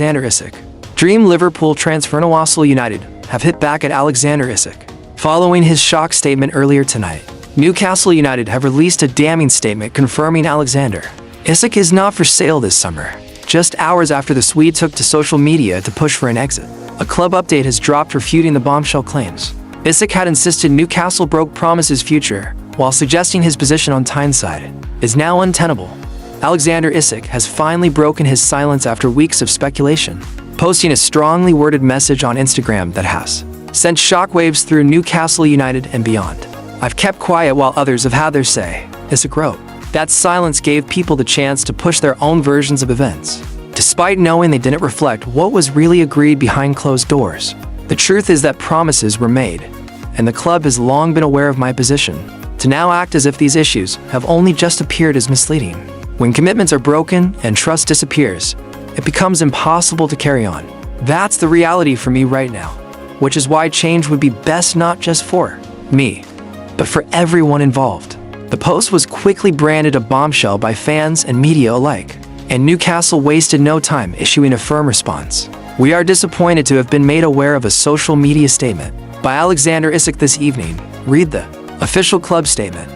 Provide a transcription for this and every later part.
Alexander Isak. Dream Liverpool transfer. Newcastle United have hit back at Alexander Isak. Following his shock statement earlier tonight, Newcastle United have released a damning statement confirming Alexander Isak is not for sale this summer, just hours after the Swede took to social media to push for an exit. A club update has dropped refuting the bombshell claims. Isak had insisted Newcastle broke promises future, while suggesting his position on Tyneside is now untenable. Alexander Isak has finally broken his silence after weeks of speculation, posting a strongly worded message on Instagram that has sent shockwaves through Newcastle United and beyond. "I've kept quiet while others have had their say," Isak wrote. That silence gave people the chance to push their own versions of events, despite knowing they didn't reflect what was really agreed behind closed doors. The truth is that promises were made, and the club has long been aware of my position. To now act as if these issues have only just appeared is misleading. When commitments are broken and trust disappears, it becomes impossible to carry on. That's the reality for me right now, which is why change would be best not just for me, but for everyone involved. The post was quickly branded a bombshell by fans and media alike, and Newcastle wasted no time issuing a firm response. "We are disappointed to have been made aware of a social media statement by Alexander Isak this evening," read the official club statement.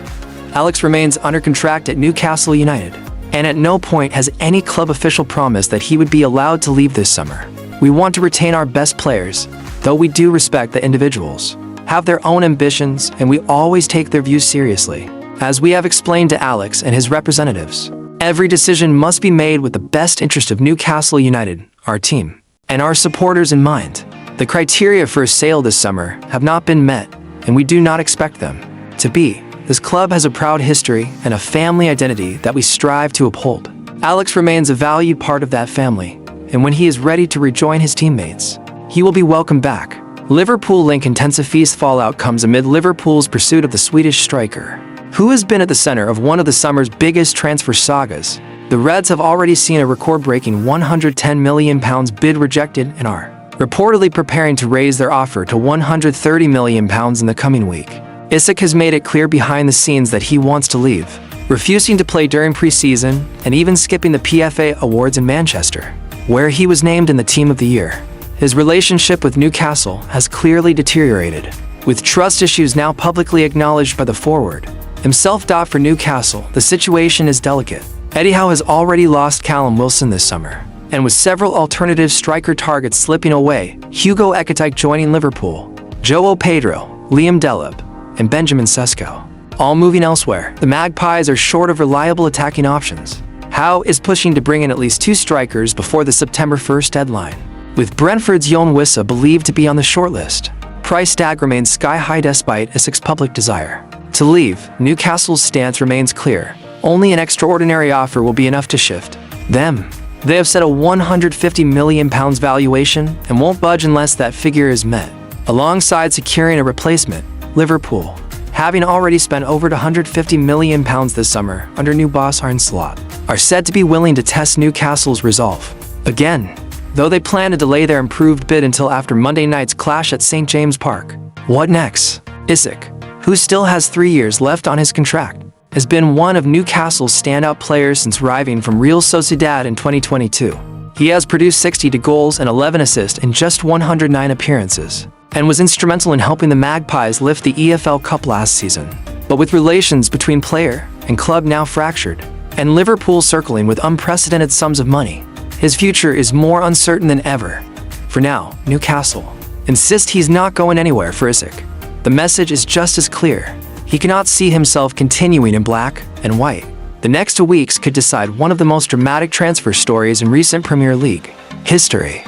Alex remains under contract at Newcastle United, and at no point has any club official promised that he would be allowed to leave this summer. "We want to retain our best players, though we do respect that individuals have their own ambitions and we always take their views seriously. As we have explained to Alex and his representatives, every decision must be made with the best interest of Newcastle United, our team, and our supporters in mind. The criteria for a sale this summer have not been met, and we do not expect them to be. This club has a proud history and a family identity that we strive to uphold. Alex remains a valued part of that family, and when he is ready to rejoin his teammates, he will be welcomed back." Liverpool link intensifies. Fallout comes amid Liverpool's pursuit of the Swedish striker, who has been at the center of one of the summer's biggest transfer sagas. The Reds have already seen a record-breaking £110 million bid rejected and are reportedly preparing to raise their offer to £130 million in the coming week. Isak has made it clear behind the scenes that he wants to leave, refusing to play during pre-season and even skipping the PFA Awards in Manchester, where he was named in the Team of the Year. His relationship with Newcastle has clearly deteriorated, with trust issues now publicly acknowledged by the forward himself. For Newcastle, the situation is delicate. Eddie Howe has already lost Callum Wilson this summer, and with several alternative striker targets slipping away, Hugo Ekitike joining Liverpool, João Pedro, Liam Delap, and Benjamin Sesko all moving elsewhere, the Magpies are short of reliable attacking options. Howe is pushing to bring in at least 2 strikers before the September 1st deadline, with Brentford's Jon Wissa believed to be on the shortlist. Price tag remains sky-high despite Isak's public desire to leave. Newcastle's stance remains clear. Only an extraordinary offer will be enough to shift them. They have set a £150 million valuation and won't budge unless that figure is met. Alongside securing a replacement, Liverpool, having already spent over £150 million this summer under new boss Arne Slot, are said to be willing to test Newcastle's resolve again, though they plan to delay their improved bid until after Monday night's clash at St James Park. What next? Isak, who still has 3 years left on his contract, has been one of Newcastle's standout players since arriving from Real Sociedad in 2022. He has produced 60 goals and 11 assists in just 109 appearances, and was instrumental in helping the Magpies lift the EFL Cup last season. But with relations between player and club now fractured, and Liverpool circling with unprecedented sums of money, his future is more uncertain than ever. For now, Newcastle insist he's not going anywhere for Isak. The message is just as clear. He cannot see himself continuing in black and white. The next 2 weeks could decide one of the most dramatic transfer stories in recent Premier League history.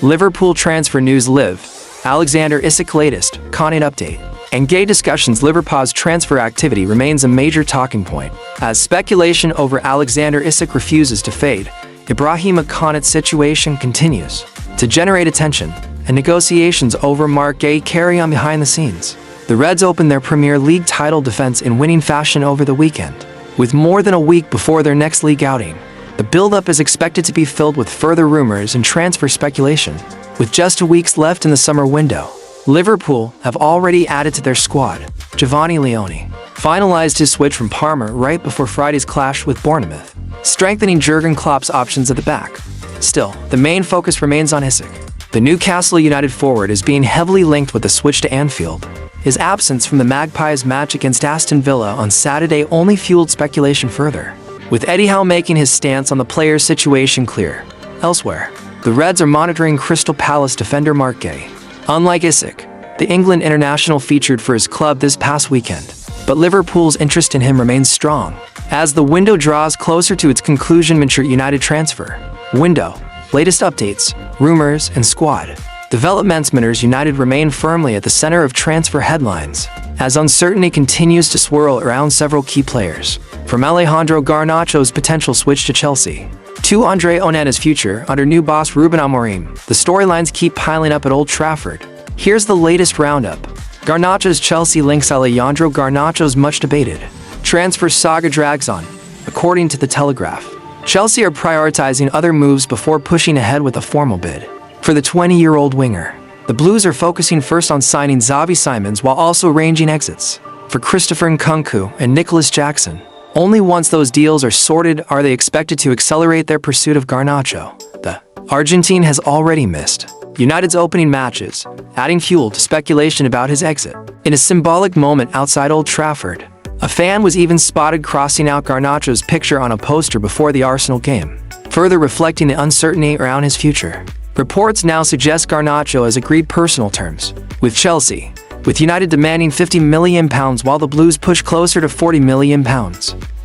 Liverpool transfer news. Alexander Isak latest Conning update. And gay discussions. Liverpool's transfer activity remains a major talking point, as speculation over Alexander Isak refuses to fade. Ibrahima Konate's situation continues to generate attention, and negotiations over Mark Gay carry on behind the scenes. The Reds opened their Premier League title defense in winning fashion over the weekend, with more than a week before their next league outing. The build-up is expected to be filled with further rumors and transfer speculation. With just 2 weeks left in the summer window, Liverpool have already added to their squad. Giovanni Leone finalized his switch from Parma right before Friday's clash with Bournemouth, strengthening Jurgen Klopp's options at the back. Still, the main focus remains on Isak. The Newcastle United forward is being heavily linked with the switch to Anfield. His absence from the Magpies match against Aston Villa on Saturday only fueled speculation further, with Eddie Howe making his stance on the player's situation clear. Elsewhere, the Reds are monitoring Crystal Palace defender Mark Gay. Unlike Isak, the England international featured for his club this past weekend, but Liverpool's interest in him remains strong. As the window draws closer to its conclusion, Manchester United transfer window, latest updates, rumors, and squad developments. Manchester United remain firmly at the center of transfer headlines, as uncertainty continues to swirl around several key players. From Alejandro Garnacho's potential switch to Chelsea, to Andre Onana's future under new boss Ruben Amorim, the storylines keep piling up at Old Trafford. Here's the latest roundup. Garnacho's Chelsea links. Alejandro Garnacho's much-debated transfer saga drags on. According to The Telegraph, Chelsea are prioritizing other moves before pushing ahead with a formal bid for the 20-year-old winger. The Blues are focusing first on signing Xavi Simons while also arranging exits for Christopher Nkunku and Nicholas Jackson. Only once those deals are sorted are they expected to accelerate their pursuit of Garnacho. The Argentine has already missed United's opening matches, adding fuel to speculation about his exit. In a symbolic moment outside Old Trafford, a fan was even spotted crossing out Garnacho's picture on a poster before the Arsenal game, further reflecting the uncertainty around his future. Reports now suggest Garnacho has agreed personal terms with Chelsea, with United demanding £50 million while the Blues push closer to £40 million.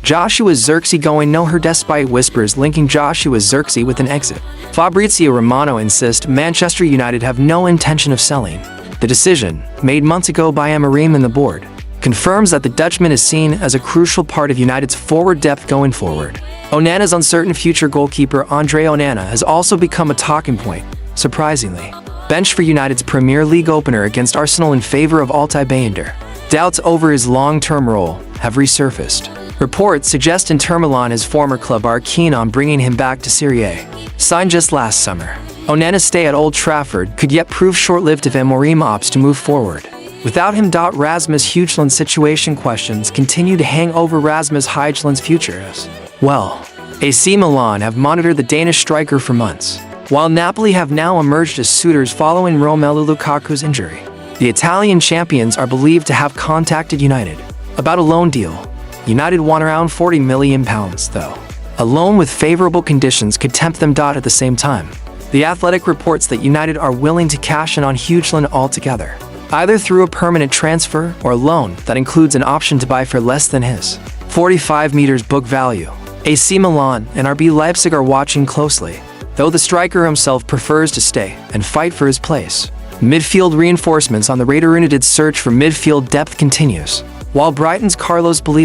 Joshua Zirkzee going nowhere despite whispers linking Joshua Zirkzee with an exit. Fabrizio Romano insists Manchester United have no intention of selling. The decision, made months ago by Amorim and the board, confirms that the Dutchman is seen as a crucial part of United's forward depth going forward. Onana's uncertain future. Goalkeeper Andre Onana has also become a talking point, surprisingly. Benched for United's Premier League opener against Arsenal in favor of Altay Bayındır, doubts over his long-term role have resurfaced. Reports suggest Inter Milan, his former club, are keen on bringing him back to Serie A. Signed just last summer, Onana's stay at Old Trafford could yet prove short-lived if Amorim opts to move forward. Without him, Rasmus Højlund's situation questions continue to hang over Rasmus Højlund's future as well. AC Milan have monitored the Danish striker for months, while Napoli have now emerged as suitors following Romelu Lukaku's injury. The Italian champions are believed to have contacted United about a loan deal. United want around £40 million, though. A loan with favorable conditions could tempt them. At the same time, The Athletic reports that United are willing to cash in on Højlund altogether, either through a permanent transfer or a loan that includes an option to buy for less than his 45 meters book value. AC Milan and RB Leipzig are watching closely, though the striker himself prefers to stay and fight for his place. Midfield reinforcements on the Radar United's search for midfield depth continues, while Brighton's Carlos Baleba